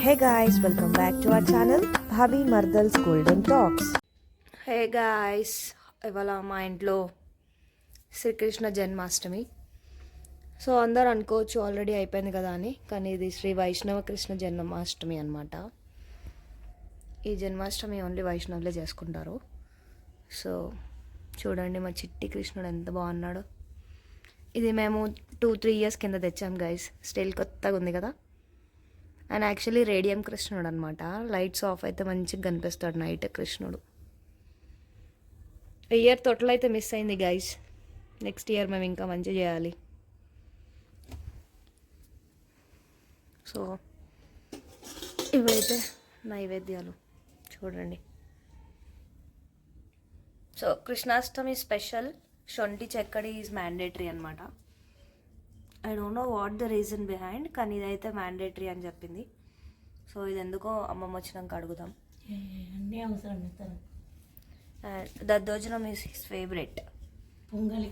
Hey guys, welcome back to our channel Bhabi Mardal's Golden Talks. Hey guys, ఇవాళ మా ఇంట్లో Srikrishna Janmashtami. So అందరు అనుకోవచ్చు ఆల్రెడీ అయిపోయింది కదా అని, కానీ ఇది శ్రీ వైష్ణవ కృష్ణ జన్మాష్టమి అనమాట. ఈ జన్మాష్టమి ఓన్లీ వైష్ణవులే చేసుకుంటారు. సో చూడండి మా చిట్టి కృష్ణుడు ఎంత బాగున్నాడు. ఇది మేము 2-3 years కింద తెచ్చాం గైస్. స్టిల్ కొత్తగా ఉంది కదా. అండ్ యాక్చువల్లీ రేడియం కృష్ణుడు అనమాట. లైట్స్ ఆఫ్ అయితే మంచిగా కనిపిస్తాడు నైట్ కృష్ణుడు. ఇయర్ తొట్టలు అయితే మిస్ అయింది గైస్. నెక్స్ట్ ఇయర్ మేము ఇంకా మంచిగా చేయాలి. సో ఇవైతే నైవేద్యాలు చూడండి. సో కృష్ణాష్టమి స్పెషల్ శొంఠి చెక్కడి ఈజ్ మ్యాండేటరీ అనమాట. I don't know what the reason behind, కానీ ఇదైతే మ్యాండేటరీ అని చెప్పింది. సో ఇది ఎందుకో అమ్మమ్మ వచ్చినాక అడుగుదాం. అన్నీ అవసరం అండ్ దద్దోజనం ఈజ్ హిస్ ఫేవరెట్. పొంగలి,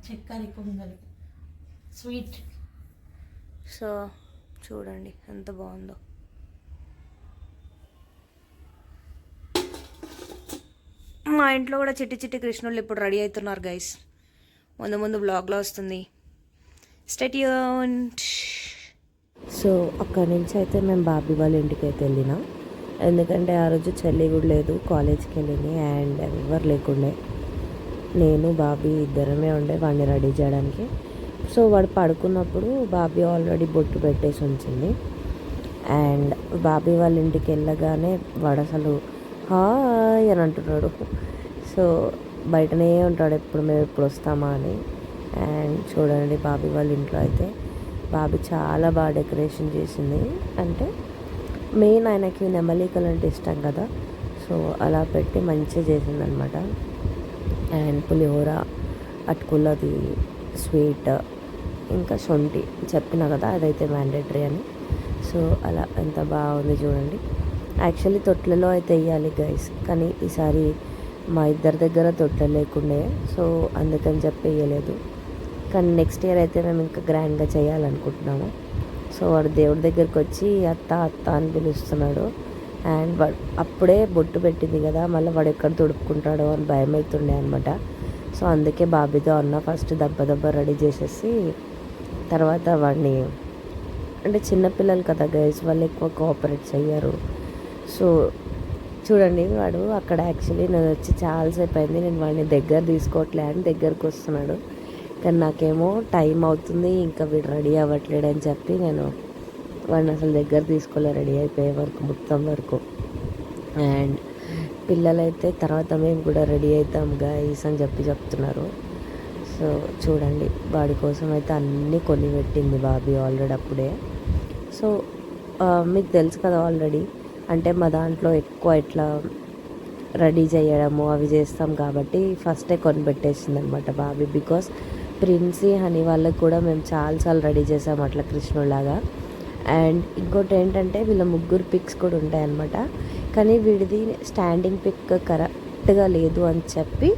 చక్కెర పొంగలి, స్వీట్. సో చూడండి ఎంత బాగుందో. మా ఇంట్లో కూడా చిట్టి చిట్టి కృష్ణుళ్ళు ఇప్పుడు రెడీ అవుతున్నారు గైస్. ముందు ముందు బ్లాగ్లో వస్తుంది. Stay tuned. సో అక్కడి నుంచి అయితే మేము బాబీ వాళ్ళ ఇంటికి అయితే వెళ్ళినాం. ఎందుకంటే ఆ రోజు చెల్లి కూడా లేదు, కాలేజ్కి వెళ్ళింది. అండ్ ఎవరు లేకుండే, నేను బాబీ ఇద్దరమే ఉండే వాడిని రెడీ చేయడానికి. సో వాడు పడుకున్నప్పుడు బాబీ ఆల్రెడీ బొట్టు పెట్టేసి ఉంచింది. అండ్ బాబీ వాళ్ళ ఇంటికి వెళ్ళగానే వాడు అసలు హాయ్ అని అంటున్నాడు. సో బయటనే ఉంటాడు ఎప్పుడు, మేము ఎప్పుడు వస్తామా అని. అండ్ చూడండి బాబీ వాళ్ళ ఇంట్లో అయితే బాబీ చాలా బాగా డెకరేషన్ చేసింది. అంటే మెయిన్ ఆయనకి నెమలికలు అంటే ఇష్టం కదా, సో అలా పెట్టి మంచిగా చేసిందనమాట. అండ్ పులిహోర, అటుకులది స్వీట్, ఇంకా శొంఠి చెప్పిన కదా అదైతే మ్యాండేటరీ అని. సో అలా ఎంత బాగుంది చూడండి. యాక్చువల్లీ తొట్లలో అయితే వేయాలి గైస్, కానీ ఈసారి మా ఇద్దరి దగ్గర తొట్టెలు లేకుండే, సో అందుకని చెప్పి వేయలేదు. కానీ నెక్స్ట్ ఇయర్ అయితే మేము ఇంకా గ్రాండ్గా చేయాలనుకుంటున్నాము. సో వాడు దేవుడి దగ్గరికి వచ్చి అత్త అత్త అని పిలుస్తున్నాడు. అండ్ వాడు అప్పుడే బొట్టు పెట్టింది కదా, మళ్ళీ వాడు ఎక్కడ తుడుపుకుంటాడో అని భయం అవుతుండే అనమాట. సో అందుకే బాబీతో అన్న ఫస్ట్ దెబ్బ రెడీ చేసేసి తర్వాత వాడిని, అంటే చిన్నపిల్లలు కదా గైస్, వాళ్ళు ఎక్కువ కోఆపరేట్ చెయ్యరు. సో చూడండి వాడు అక్కడ యాక్చువల్లీ నేను వచ్చి చాలాసేపు అయింది, నేను వాడిని దగ్గర తీసుకోవట్లే అని దగ్గరకు వస్తున్నాడు. కానీ నాకేమో టైం అవుతుంది, ఇంకా వీడు రెడీ అవ్వట్లేడు అని చెప్పి నేను వాడిని అసలు దగ్గర తీసుకోలే రెడీ అయిపోయే వరకు, మొత్తం వరకు. అండ్ పిల్లలైతే తర్వాత మేము కూడా రెడీ అవుతాం గైస్ అని చెప్తున్నారు. సో చూడండి వాడి కోసం అయితే అన్నీ కొని పెట్టింది బాబీ ఆల్రెడీ అప్పుడే. సో మీకు తెలుసు కదా ఆల్రెడీ, అంటే మా దాంట్లో ఎక్కువ ఇట్లా రెడీ చేయడము అవి చేస్తాం కాబట్టి ఫస్టే కొనిపెట్టేసింది అనమాట బాబీ. బికాస్ ప్రిన్సీ హనీ వాళ్ళకి కూడా మేము చాలాసార్లు రెడీ చేసాం అట్లా కృష్ణులాగా. అండ్ ఇంకోటి ఏంటంటే వీళ్ళ ముగ్గురు పిక్స్ కూడా ఉంటాయన్నమాట, కానీ వీడిది స్టాండింగ్ పిక్ కరెక్ట్గా లేదు అని చెప్పి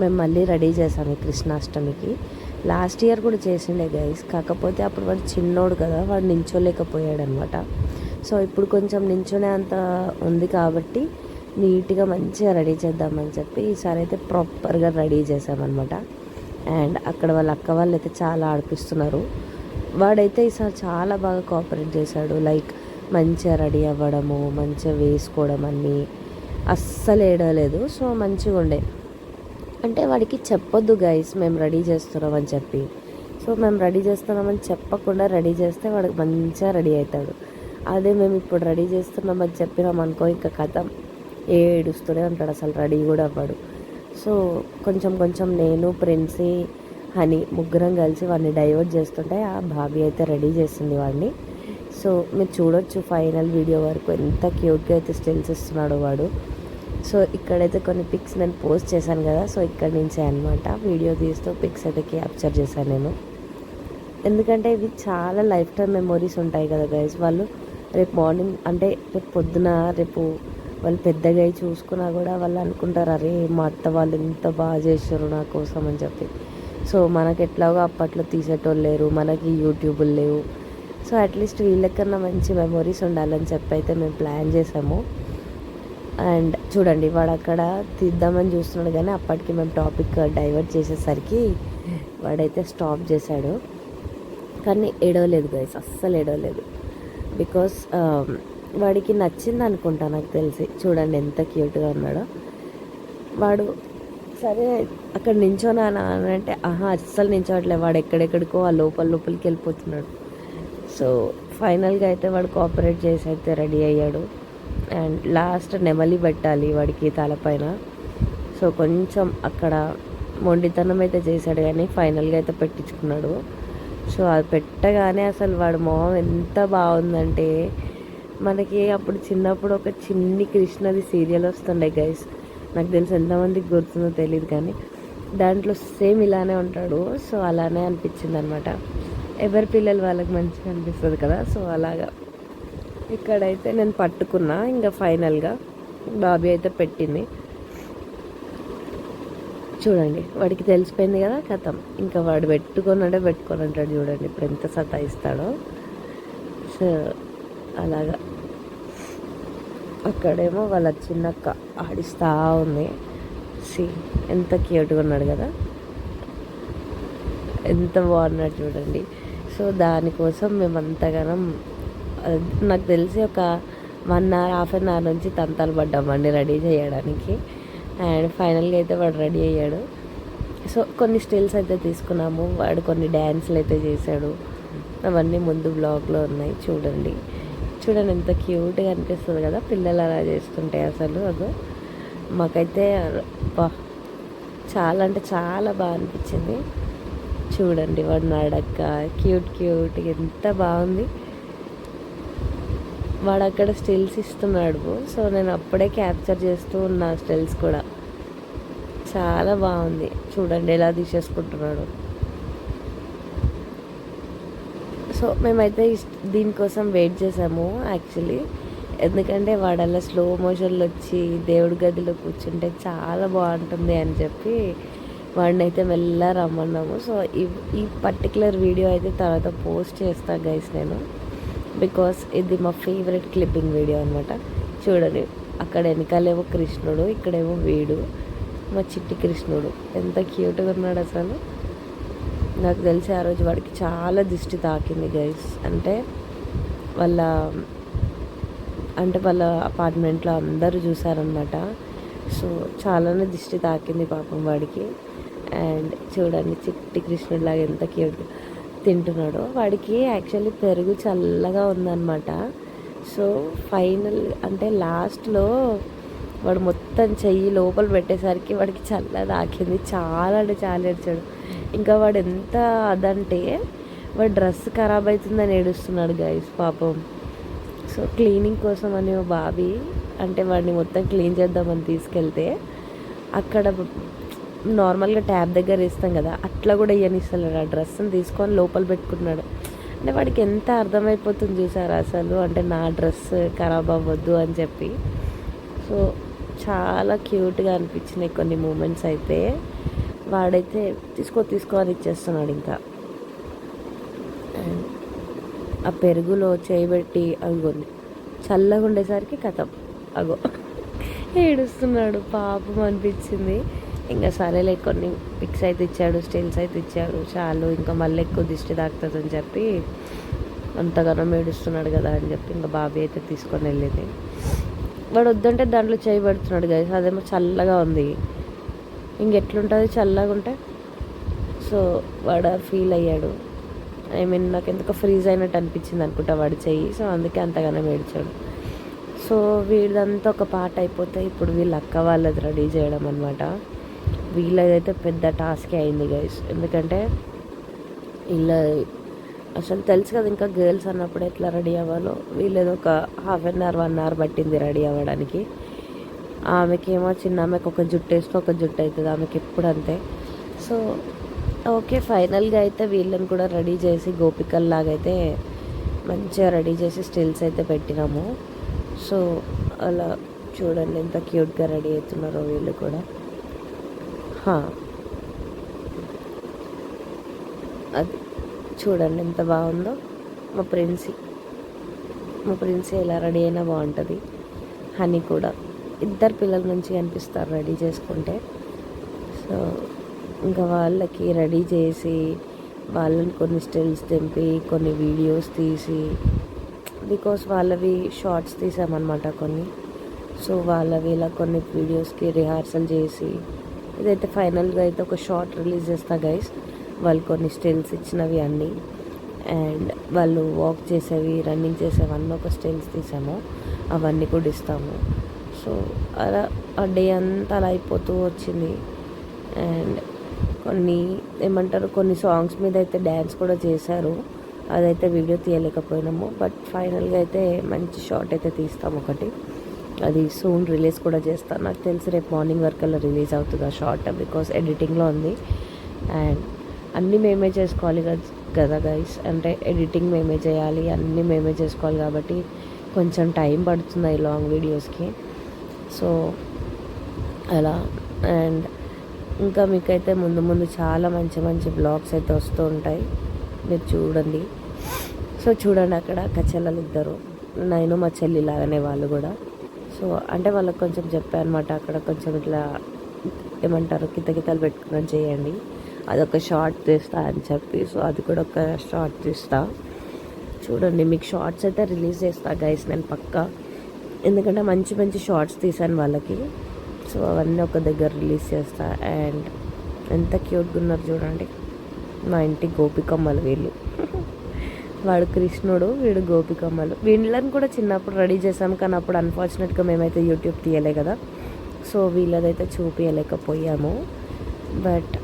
మేము మళ్ళీ రెడీ చేసాము ఈ కృష్ణాష్టమికి. లాస్ట్ ఇయర్ కూడా చేసిండే గైస్, కాకపోతే అప్పుడు వాడు చిన్నోడు కదా, వాడు నించోలేకపోయాడు అనమాట. సో ఇప్పుడు కొంచెం నించునే అంత ఉంది కాబట్టి నీట్గా మంచిగా రెడీ చేద్దామని చెప్పి ఈసారి అయితే ప్రాపర్గా రెడీ చేసామన్నమాట. అండ్ అక్కడ వాళ్ళ అక్క వాళ్ళు అయితే చాలా ఆడిపిస్తున్నారు. వాడైతే ఈసారి చాలా బాగా కోఆపరేట్ చేశాడు. లైక్ మంచిగా రెడీ అవ్వడము, మంచిగా వేసుకోవడం, అన్నీ అస్సలు ఏడలేదు. సో మంచిగా ఉండే. అంటే వాడికి చెప్పొద్దు గైస్ మేము రెడీ చేస్తున్నామని చెప్పి. సో మేము రెడీ చేస్తున్నామని చెప్పకుండా రెడీ చేస్తే వాడికి మంచిగా రెడీ అవుతాడు. అదే మేము ఇప్పుడు రెడీ చేస్తున్నామని చెప్పినాం అనుకో, ఇంకా కథ ఏడుస్తూనే ఉంటాడు, అసలు రెడీ కూడా అవ్వడు. సో కొంచెం నేను ప్రిన్సీ హనీ ముగ్గురం కలిసి వాడిని డైవర్ట్ చేస్తుంటే ఆ బాబీ అయితే రెడీ చేసింది వాడిని. సో మీరు చూడొచ్చు ఫైనల్ వీడియో వరకు ఎంత క్యూట్గా అయితే స్టిల్స్ ఇస్తున్నాడు వాడు. సో ఇక్కడైతే కొన్ని పిక్స్ నేను పోస్ట్ చేశాను కదా, సో ఇక్కడి నుంచే అనమాట వీడియో తీస్తూ పిక్స్ అయితే క్యాప్చర్ చేశాను నేను. ఎందుకంటే ఇవి చాలా లైఫ్ టైం మెమొరీస్ ఉంటాయి కదా గైస్. వాళ్ళు రేపు మార్నింగ్ అంటే రేపు పొద్దున రేపు వాళ్ళు పెద్దగా అయి చూసుకున్నా కూడా వాళ్ళు అనుకుంటారు, అరే మా అత్త వాళ్ళు ఎంత బాగా చేశారు నా కోసం అని చెప్పి. సో మనకి ఎట్లాగో అప్పట్లో తీసేటోళ్ళు లేరు, మనకి యూట్యూబులు లేవు. సో అట్లీస్ట్ వీళ్ళకన్నా మంచి మెమొరీస్ ఉండాలని చెప్పి అయితే మేము ప్లాన్ చేసాము. అండ్ చూడండి వాడు అక్కడ తీద్దామని చూస్తున్నాడు, కానీ అప్పటికి మేము టాపిక్ డైవర్ట్ చేసేసరికి వాడైతే స్టాప్ చేశాడు. కానీ ఏడవలేదు గైస్, అస్సలు ఏడవలేదు. బికాస్ వాడికి నచ్చింది అనుకుంటా నాకు తెలిసి. చూడండి ఎంత క్యూట్గా ఉన్నాడో వాడు. సరే అక్కడ నించోనా అని అంటే అస్సలు నించోవట్లేదు. వాడు ఎక్కడెక్కడికో ఆ లోపలికి వెళ్ళిపోతున్నాడు. సో ఫైనల్గా అయితే వాడు కోఆపరేట్ చేసి అయితే రెడీ అయ్యాడు. అండ్ లాస్ట్ నెమలి పెట్టాలి వాడికి తలపైన. సో కొంచెం అక్కడ మొండితనం అయితే చేశాడు, కానీ ఫైనల్గా అయితే పెట్టించుకున్నాడు. సో అది పెట్టగానే అసలు వాడి మొహం ఎంత బాగుందంటే, మనకి అప్పుడు చిన్నప్పుడు ఒక చిన్ని కృష్ణది సీరియల్ వస్తుండే గైస్, నాకు తెలిసి ఎంతమందికి గుర్తుందో తెలియదు, కానీ దాంట్లో సేమ్ ఇలానే ఉంటాడు. సో అలానే అనిపించింది అనమాట. ఎవరి పిల్లలు వాళ్ళకి మంచిగా అనిపిస్తుంది కదా. సో అలాగా ఇక్కడైతే నేను పట్టుకున్నా. ఇంకా ఫైనల్గా బాబీ అయితే పెట్టింది. చూడండి వాడికి తెలిసిపోయింది కదా కథం. ఇంకా వాడు పెట్టుకొని అంటాడు. చూడండి ఇప్పుడు ఎంత సతాయిస్తాడో. సో అలాగా అక్కడేమో వాళ్ళ చిన్నక్క ఆడిస్తూ ఉంది. ఎంత క్యూట్గా ఉన్నాడు కదా, ఎంత బాగున్నాడు చూడండి. సో దానికోసం మేము అంతగానం, నాకు తెలిసి ఒక 1 hour, ½ an hour నుంచి తంతాలు పడ్డామండి రెడీ చేయడానికి. అండ్ ఫైనల్గా అయితే వాడు రెడీ అయ్యాడు. సో కొన్ని స్టిల్స్ అయితే తీసుకున్నాము. వాడు కొన్ని డ్యాన్స్లు అయితే చేశాడు. అవన్నీ ముందు బ్లాగ్లో ఉన్నాయి. చూడండి ఎంత క్యూట్గా అనిపిస్తుంది కదా పిల్లలు అలా చేస్తుంటే. అసలు అదో మాకైతే చాలా అంటే చాలా బాగా అనిపించింది. చూడండి వాడు నడక క్యూట్ ఎంత బాగుంది. వాడు అక్కడ స్టిల్స్ ఇస్తున్నాడు. సో నేను అప్పుడే క్యాప్చర్ చేస్తూ ఉన్నా స్టిల్స్ కూడా. చాలా బాగుంది. చూడండి ఎలా తీసేసుకుంటున్నాడు. సో మేమైతే దీనికోసం వెయిట్ చేసాము యాక్చువల్లీ. ఎందుకంటే వాడు అలా స్లో మోషన్లో వచ్చి దేవుడి గదిలో కూర్చుంటే చాలా బాగుంటుంది అని చెప్పి వాడిని అయితే మెల్లగా రమ్మన్నాము. సో ఈ పర్టికులర్ వీడియో అయితే తర్వాత పోస్ట్ చేస్తాను గైస్ నేను, బికాస్ ఇది మా ఫేవరెట్ క్లిప్పింగ్ వీడియో అనమాట. చూడండి అక్కడ వెనకాలేమో కృష్ణుడు, ఇక్కడేమో వీడు మా చిట్టి కృష్ణుడు. ఎంత క్యూట్గా ఉన్నాడు అసలు. నాకు తెలిసి ఆ రోజు వాడికి చాలా దిష్టి తాకింది గైస్. అంటే వాళ్ళ అపార్ట్మెంట్లో అందరూ చూసారనమాట. సో చాలానే దిష్టి తాకింది పాపం వాడికి. అండ్ చూడండి చిట్టి కృష్ణుడిలాగా ఎంత క్యూట్ తింటున్నాడు. వాడికి యాక్చువల్లీ పెరుగు చల్లగా ఉందన్నమాట. సో ఫైనల్ అంటే లాస్ట్లో వాడు మొత్తం చెయ్యి లోపల పెట్టేసరికి వాడికి చల్ల తాకింది. చాలా అంటే చాలా ఏడ్చాడు. ఇంకా వాడు ఎంత అదంటే వాడు డ్రెస్ ఖరాబ్ అవుతుందని ఏడుస్తున్నాడు గైస్ పాపం. సో క్లీనింగ్ కోసం అని బాబీ అంటే వాడిని మొత్తం క్లీన్ చేద్దామని తీసుకెళ్తే అక్కడ నార్మల్గా ట్యాప్ దగ్గర వేస్తాం కదా, అట్లా కూడా ఇయ్యనిస్తలేడు. ఆ డ్రెస్ని తీసుకొని లోపల పెట్టుకుంటున్నాడు. అంటే వాడికి ఎంత అర్థమైపోతుంది చూసారా అసలు, అంటే నా డ్రెస్ ఖరాబ్ అవ్వద్దు అని చెప్పి. సో చాలా క్యూట్గా అనిపించినాయి కొన్ని మూమెంట్స్ అయితే. వాడైతే తీసుకో అని ఇచ్చేస్తున్నాడు. ఇంకా ఆ పెరుగులో చేయబెట్టి అగోండి చల్లగా ఉండేసరికి కథం అగో ఏడుస్తున్నాడు. పాపం అనిపించింది. ఇంకా సరేలే కొన్ని పిక్స్ అయితే ఇచ్చాడు, స్టిల్స్ అయితే ఇచ్చాడు, చాలు ఇంకా మళ్ళీ ఎక్కువ దిష్టి తాకుతుంది అని చెప్పి అంతగానో ఏడుస్తున్నాడు కదా అని చెప్పి ఇంకా బాబీ అయితే తీసుకొని వెళ్ళింది. వాడు వద్దంటే దాంట్లో చేయబెడుతున్నాడు గైస్. అదేమో చల్లగా ఉంది, ఇంకెట్లుంటుంది చల్లగా ఉంటే. సో వాడు ఫీల్ అయ్యాడు. నాకు ఎందుకో ఫ్రీజ్ అయినట్టు అనిపించింది అనుకుంటా వాడి చెయ్యి. సో అందుకే అంతగానో ఏడ్చాడు. సో వీడిదంతా ఒక పార్ట్ అయిపోతే ఇప్పుడు వీళ్ళ అక్క వాళ్ళది రెడీ చేయడం అనమాట. వీళ్ళదైతే పెద్ద టాస్కే అయింది గైస్. ఎందుకంటే వీళ్ళ అసలు తెలుసు కదా ఇంకా గర్ల్స్ అన్నప్పుడు ఎట్లా రెడీ అవ్వాలో. వీళ్ళేదో ఒక ½ an hour 1 hour పట్టింది రెడీ అవ్వడానికి. ఆమెకేమో చిన్న ఆమెకు ఒక జుట్టు వేస్తే ఒక జుట్టు అవుతుంది ఆమెకి ఎప్పుడు అంతే. సో ఓకే ఫైనల్గా అయితే వీళ్ళని కూడా రెడీ చేసి గోపికల్లాగా అయితే మంచిగా రెడీ చేసి స్టిల్స్ అయితే పెట్టినాము. సో అలా చూడండి ఎంత క్యూట్గా రెడీ అవుతున్నారో వీళ్ళు కూడా. అది చూడండి ఎంత బాగుందో. మా ప్రిన్సీ ఎలా రెడీ అయినా బాగుంటుంది. హనీ కూడా, ఇద్దరు పిల్లలు మంచిగా అనిపిస్తారు రెడీ చేసుకుంటే. సో ఇంకా వాళ్ళకి రెడీ చేసి వాళ్ళని కొన్ని స్టిల్స్ తెంపి కొన్ని వీడియోస్ తీసి, బికాస్ వాళ్ళవి షార్ట్స్ తీసామన్నమాట కొన్ని. సో వాళ్ళవి ఇలా కొన్ని వీడియోస్కి రిహార్సల్ చేసి ఇదైతే ఫైనల్గా అయితే ఒక షార్ట్ రిలీజ్ చేస్తా గైస్. వాళ్ళు కొన్ని స్టిల్స్ ఇచ్చినవి అన్నీ, అండ్ వాళ్ళు వాక్ చేసేవి, రన్నింగ్ చేసేవి అన్నీ ఒక స్టిల్స్ తీసాము, అవన్నీ కూడా ఇస్తాము. సో అలా ఆ డే అంతా అలా అయిపోతూ వచ్చింది. అండ్ కొన్ని సాంగ్స్ మీద అయితే డ్యాన్స్ కూడా చేశారు, అదైతే వీడియో తీయలేకపోయినాము. బట్ ఫైనల్గా అయితే మంచి షార్ట్ అయితే తీస్తాము ఒకటి, అది సూన్ రిలీజ్ కూడా చేస్తాను. నాకు తెలిసి రేపు మార్నింగ్ వరకు అలా రిలీజ్ అవుతుంది ఆ షార్ట్, బికాస్ ఎడిటింగ్లో ఉంది. అండ్ అన్నీ మేమే చేసుకోవాలి కదా గైస్, అంటే ఎడిటింగ్ మేమే చేయాలి, అన్నీ మేమే చేసుకోవాలి కాబట్టి కొంచెం టైం పడుతుంది ఈ లాంగ్ వీడియోస్కి. సో అలా. అండ్ ఇంకా మీకైతే ముందు ముందు చాలా మంచి మంచి బ్లాగ్స్ అయితే వస్తూ ఉంటాయి, మీరు చూడండి. సో చూడండి, అక్కడ కచెల్లలు ఇద్దరు, నేను మా చెల్లి లాగానే వాళ్ళు కూడా. సో అంటే వాళ్ళకి కొంచెం చెప్పాను అనమాట, అక్కడ కొంచెం ఇట్లా ఏమంటారు కితకితలు పెట్టుకుని చేయండి, అదొక షార్ట్ తీస్తా అని చెప్పి. సో అది కూడా ఒక షార్ట్ తీస్తా, చూడండి. మీకు షార్ట్స్ అయితే రిలీజ్ చేస్తా గైస్ నేను పక్కా, ఎందుకంటే మంచి మంచి షార్ట్స్ తీసాను వాళ్ళకి. సో అవన్నీ ఒక దగ్గర రిలీజ్ చేస్తా. అండ్ ఎంత క్యూట్గా ఉన్నారు చూడండి, మా ఇంటి గోపికమ్మలు వీళ్ళు. వాడు కృష్ణుడు, వీడు గోపికమ్మలు. వీళ్ళని కూడా చిన్నప్పుడు రెడీ చేసాం, కానీ అప్పుడు అన్ఫార్చునేట్గా మేమైతే యూట్యూబ్ తీయలే కదా, సో వీళ్ళదైతే చూపించలేకపోయాము. బట్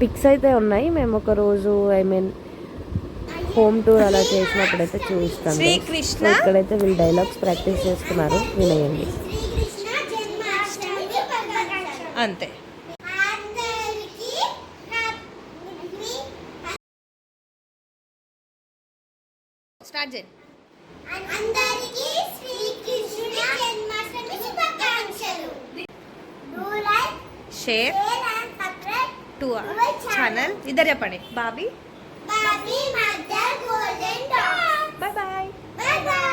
పిక్స్ అయితే ఉన్నాయి, మేము ఒక రోజు హోమ్ టూర్ అలా చేసినప్పుడైతే చూపిస్తాం. సో ఇక్కడైతే వీళ్ళు డైలాగ్స్ ప్రాక్టీస్ చేస్తున్నారు, వినేయండి అంతే. స్టార్ట్ చేయి. అందరికీ శ్రీకృష్ణ జన్మాష్టమి శుభాకాంక్షలు. Do like, share share and subscribe to to our channel. ఇద్దరు చెప్పండి. Baby Baby Mother Golden Dog. Bye bye. Bye bye.